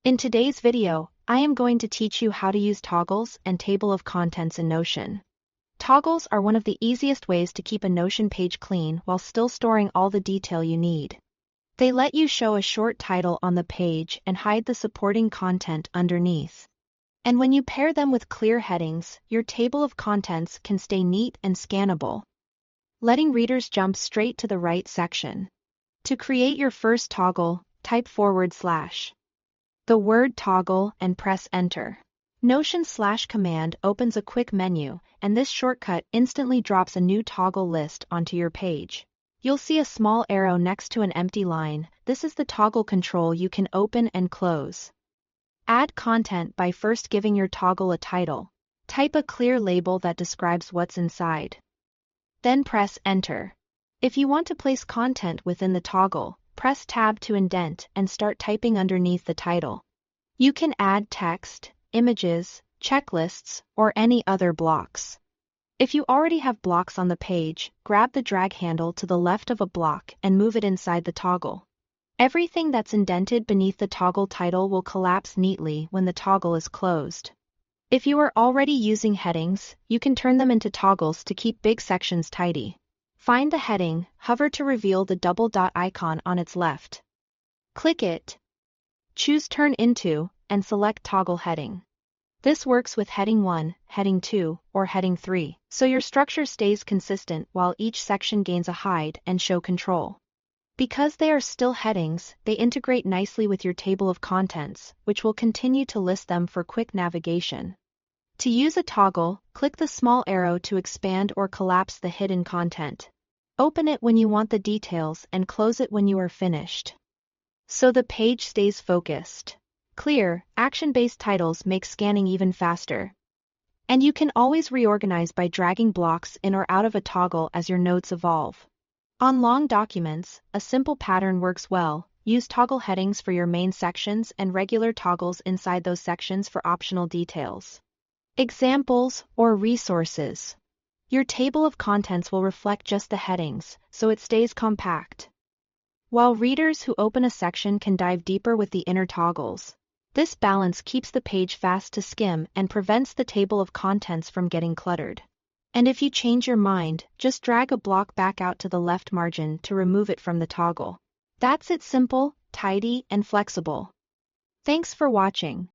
In today's video, I am going to teach you how to use toggles and table of contents in Notion. Toggles are one of the easiest ways to keep a Notion page clean while still storing all the detail you need. They let you show a short title on the page and hide the supporting content underneath. And when you pair them with clear headings, your table of contents can stay neat and scannable, letting readers jump straight to the right section. To create your first toggle, type / the word toggle and press enter. Notion / command opens a quick menu, and this shortcut instantly drops a new toggle list onto your page. You'll see a small arrow next to an empty line. This is the toggle control you can open and close. Add content by first giving your toggle a title. Type a clear label that describes what's inside. Then press enter. If you want to place content within the toggle, press Tab to indent and start typing underneath the title. You can add text, images, checklists, or any other blocks. If you already have blocks on the page, grab the drag handle to the left of a block and move it inside the toggle. Everything that's indented beneath the toggle title will collapse neatly when the toggle is closed. If you are already using headings, you can turn them into toggles to keep big sections tidy. Find the heading, hover to reveal the double dot icon on its left. Click it. Choose Turn Into, and select Toggle Heading. This works with Heading 1, Heading 2, or Heading 3, so your structure stays consistent while each section gains a hide and show control. Because they are still headings, they integrate nicely with your table of contents, which will continue to list them for quick navigation. To use a toggle, click the small arrow to expand or collapse the hidden content. Open it when you want the details and close it when you are finished, so the page stays focused. Clear, action-based titles make scanning even faster. And you can always reorganize by dragging blocks in or out of a toggle as your notes evolve. On long documents, a simple pattern works well. Use toggle headings for your main sections and regular toggles inside those sections for optional details. Examples or resources. Your table of contents will reflect just the headings, so it stays compact, while readers who open a section can dive deeper with the inner toggles. This balance keeps the page fast to skim and prevents the table of contents from getting cluttered. And if you change your mind, just drag a block back out to the left margin to remove it from the toggle. That's it, simple, tidy, and flexible. Thanks for watching.